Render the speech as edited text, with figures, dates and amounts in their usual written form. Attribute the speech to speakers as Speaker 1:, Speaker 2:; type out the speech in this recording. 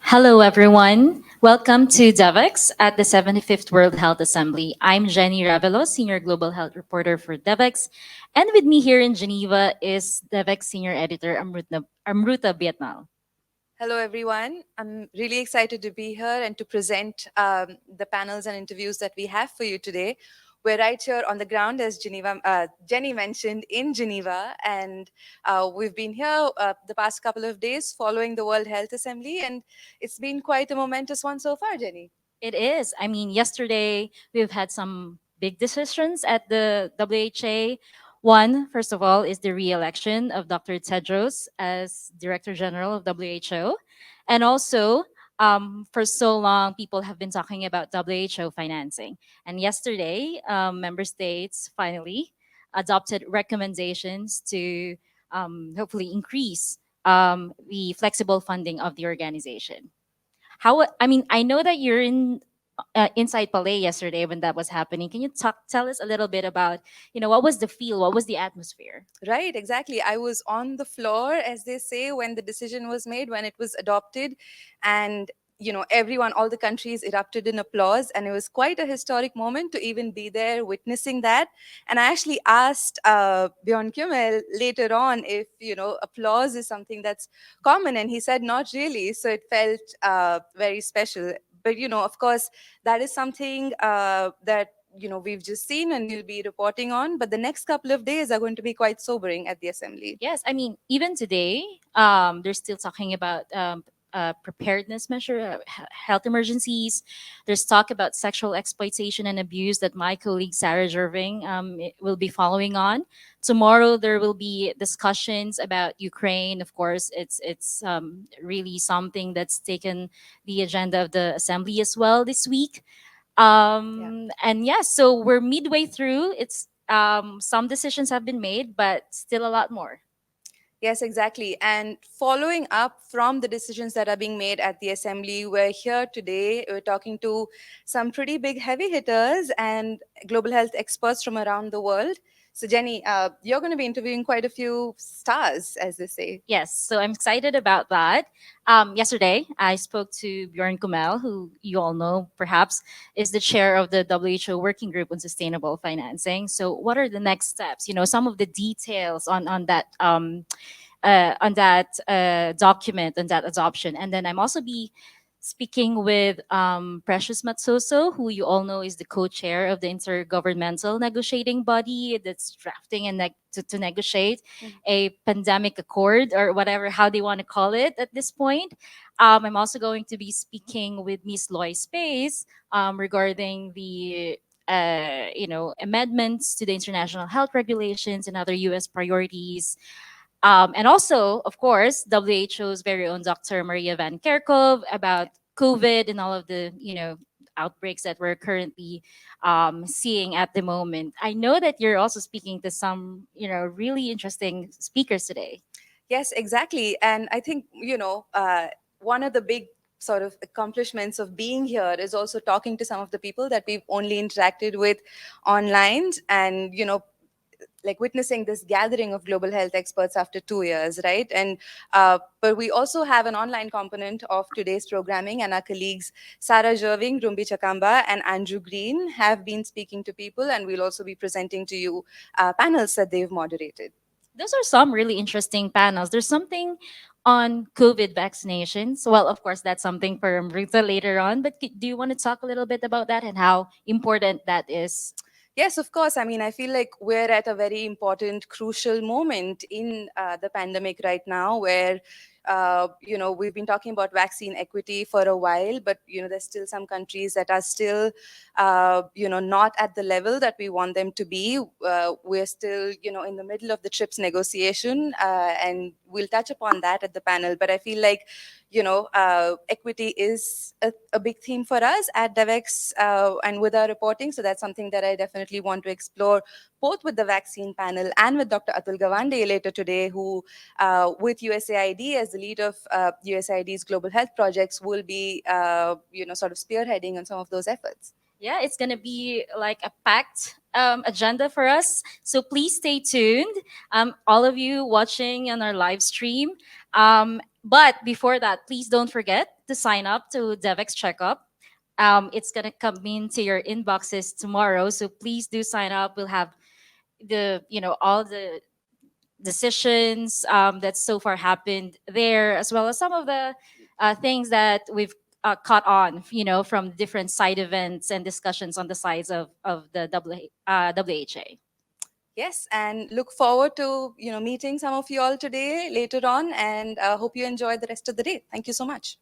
Speaker 1: Hello, everyone. Welcome to Devex at the 75th World Health Assembly. I'm Jenny Ravelo, Senior Global Health Reporter for Devex. And with me here in Geneva is Devex Senior Editor Amruta Byatnal.
Speaker 2: Hello, everyone. I'm really excited to be here and to present the panels and interviews that we have for you today. We're right here on the ground, as Jenny mentioned, in Geneva, and we've been here the past couple of days following the World Health Assembly, and it's been quite a momentous one so far, Jenny.
Speaker 1: It is. I mean, yesterday we've had some big decisions at the WHA. One, first of all, is the re-election of Dr. Tedros as Director General of WHO, and also, for so long, people have been talking about WHO financing. And yesterday, member states finally adopted recommendations to hopefully increase the flexible funding of the organization. I mean, I know that you're inside Palais yesterday when that was happening. Can you tell us a little bit about, what was the feel, what was the atmosphere?
Speaker 2: Right, exactly. I was on the floor, as they say, when the decision was made, when it was adopted, and everyone, all the countries erupted in applause, and it was quite a historic moment to even be there witnessing that. And I actually asked Bjorn Kimmel later on if applause is something that's common, and he said not really. So it felt very special. But of course, that is something that we've just seen and we'll be reporting on, but the next couple of days are going to be quite sobering at the assembly.
Speaker 1: Yes, I mean, even today, they're still talking about preparedness measure, health emergencies. There's talk about sexual exploitation and abuse that my colleague Sarah Jerving will be following on. Tomorrow there will be discussions about Ukraine. Of course, it's really something that's taken the agenda of the assembly as well this week.
Speaker 2: Yeah.
Speaker 1: And yes, so we're midway through. It's some decisions have been made, but still a lot more.
Speaker 2: Yes, exactly. And following up from the decisions that are being made at the assembly, we're here today. We're talking to some pretty big heavy hitters and global health experts from around the world. So, Jenny, you're going to be interviewing quite a few stars, as they say.
Speaker 1: Yes, so I'm excited about that. Yesterday, I spoke to Bjorn Kumel, who you all know perhaps is the chair of the WHO Working Group on Sustainable Financing. So, what are the next steps? Some of the details on that document, on that adoption. And then I'm also be speaking with Precious Matsoso, who you all know is the co-chair of the intergovernmental negotiating body that's drafting and to negotiate a pandemic accord or whatever how they want to call it at this point. I'm also going to be speaking with Miss Loy Space regarding the amendments to the international health regulations and other U.S. priorities, and also, of course, WHO's very own Dr. Maria Van Kerkhove about COVID and all of the, outbreaks that we're currently seeing at the moment. I know that you're also speaking to some, really interesting speakers today.
Speaker 2: Yes, exactly. And I think, one of the big sort of accomplishments of being here is also talking to some of the people that we've only interacted with online and, like witnessing this gathering of global health experts after 2 years, right? And but we also have an online component of today's programming, and our colleagues Sarah Jerving, Rumbi Chakamba, and Andrew Green have been speaking to people, and we'll also be presenting to you panels that they've moderated.
Speaker 1: Those are some really interesting panels. There's something on COVID vaccinations. Well, of course, that's something for Amruta later on. But do you want to talk a little bit about that and how important that is?
Speaker 2: Yes, of course. I mean, I feel like we're at a very important, crucial moment in the pandemic right now where, we've been talking about vaccine equity for a while, but, there's still some countries that are still, not at the level that we want them to be. We're still, in the middle of the TRIPS negotiation, and we'll touch upon that at the panel. But I feel like, equity is a big theme for us at Devex and with our reporting. So that's something that I definitely want to explore both with the vaccine panel and with Dr. Atul Gawande later today, who with USAID as the lead of USAID's global health projects will be, sort of spearheading on some of those efforts.
Speaker 1: Yeah, it's going to be like a packed agenda for us. So please stay tuned, all of you watching on our live stream. But before that, please don't forget to sign up to Devex Checkup. It's gonna come into your inboxes tomorrow, so please do sign up. We'll have the all the decisions that so far happened there, as well as some of the things that we've caught on, from different side events and discussions on the sides of the WHA.
Speaker 2: Yes, and look forward to meeting some of you all today later on, and hope you enjoy the rest of the day. Thank you so much.